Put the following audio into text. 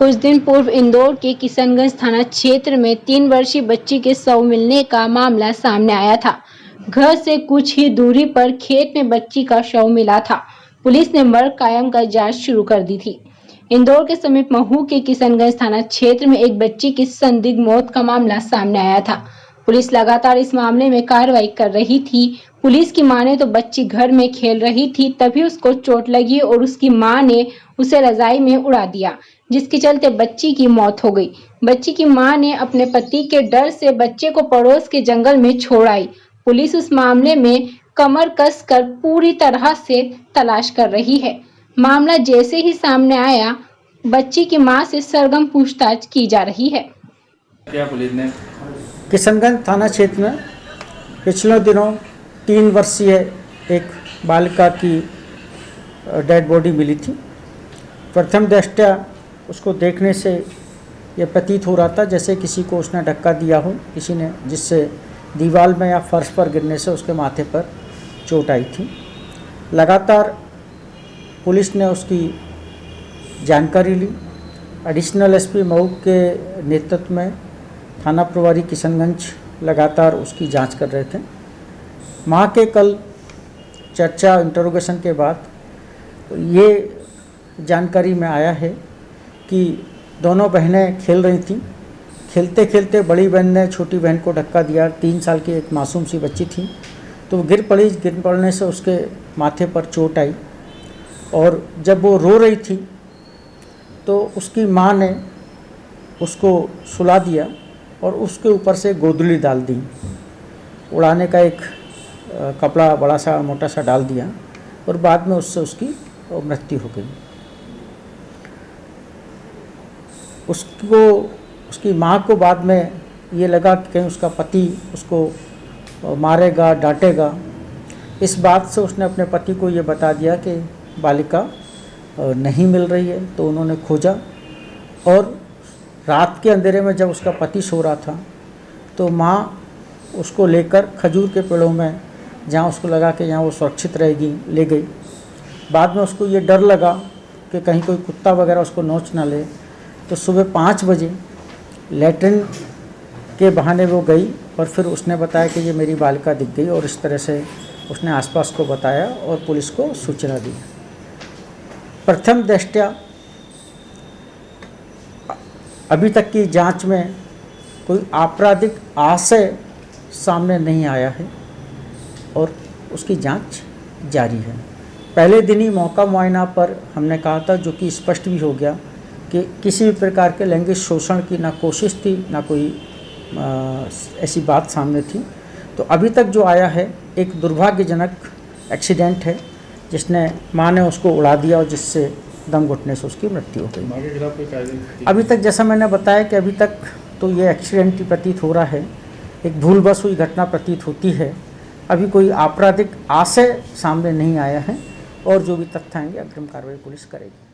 कुछ दिन पूर्व इंदौर के किशनगंज थाना क्षेत्र में 3 वर्षीय बच्ची के शव मिलने का मामला सामने आया था। घर से कुछ ही दूरी पर खेत में बच्ची का शव मिला था। पुलिस ने मर्ग कायम कर जांच शुरू कर दी थी। इंदौर के समीप महू के किशनगंज थाना क्षेत्र में एक बच्ची की संदिग्ध मौत का मामला सामने आया था। पुलिस लगातार इस मामले में कार्रवाई कर रही थी। पुलिस की माने तो बच्ची घर में खेल रही थी, तभी उसको चोट लगी और उसकी मां ने उसे रजाई में उड़ा दिया, जिसके चलते बच्ची की मौत हो गई। बच्ची की मां ने अपने पति के डर से बच्चे को पड़ोस के जंगल में छोड़ आई। पुलिस उस मामले में कमर कस कर पूरी तरह से तलाश कर रही है। मामला जैसे ही सामने आया, बच्ची की मां से सरगम पूछताछ की जा रही है। क्या पुलिस ने किशनगंज थाना क्षेत्र में पिछले दिनों 3 वर्षीय एक बालिका की डेड बॉडी मिली थी। प्रथम दृष्टया उसको देखने से यह प्रतीत हो रहा था जैसे किसी को उसने धक्का दिया हो, किसी ने, जिससे दीवार में या फर्श पर गिरने से उसके माथे पर चोट आई थी। लगातार पुलिस ने उसकी जानकारी ली। एडिशनल एसपी मऊ के नेतृत्व में थाना प्रभारी किशनगंज लगातार उसकी जांच कर रहे थे। मां के कल चर्चा इंटरोगेशन के बाद ये जानकारी में आया है कि दोनों बहनें खेल रही थीं। खेलते खेलते बड़ी बहन ने छोटी बहन को धक्का दिया। 3 साल की एक मासूम सी बच्ची थी, तो वो गिर पड़ने से उसके माथे पर चोट आई और जब वो रो रही थी तो उसकी मां ने उसको सुला दिया और उसके ऊपर से गोदली डाल दी। उड़ाने का एक कपड़ा बड़ा सा मोटा सा डाल दिया और बाद में उससे उसकी मृत्यु हो गई। उसकी माँ को बाद में ये लगा कि कहीं उसका पति उसको मारेगा, डांटेगा। इस बात से उसने अपने पति को ये बता दिया कि बालिका नहीं मिल रही है। तो उन्होंने खोजा और रात के अंधेरे में जब उसका पति सो रहा था तो माँ उसको लेकर खजूर के पेड़ों में, जहाँ उसको लगा कि यहाँ वो सुरक्षित रहेगी, ले गई। बाद में उसको ये डर लगा कि कहीं कोई कुत्ता वगैरह उसको नोच ना ले, तो सुबह 5 बजे लैट्रिन के बहाने वो गई और फिर उसने बताया कि ये मेरी बालिका दिख गई और इस तरह से उसने आसपास को बताया और पुलिस को सूचना दी। प्रथम दृष्टया अभी तक की जांच में कोई आपराधिक आशय सामने नहीं आया है और उसकी जांच जारी है। पहले दिन ही मौका मुआयना पर हमने कहा था, जो कि स्पष्ट भी हो गया कि किसी भी प्रकार के लैंगिक शोषण की ना कोशिश थी, ना कोई ऐसी बात सामने थी। तो अभी तक जो आया है एक दुर्भाग्यजनक एक्सीडेंट है, जिसने मां ने उसको उड़ा दिया और जिससे दम घुटने से उसकी मृत्यु हो गई। अभी तक जैसा मैंने बताया कि अभी तक तो ये एक्सीडेंट ही प्रतीत हो रहा है, एक भूलवश हुई घटना प्रतीत होती है। अभी कोई आपराधिक आशय सामने नहीं आया है और जो भी तथ्य आएंगे अग्रिम कार्रवाई पुलिस करेगी।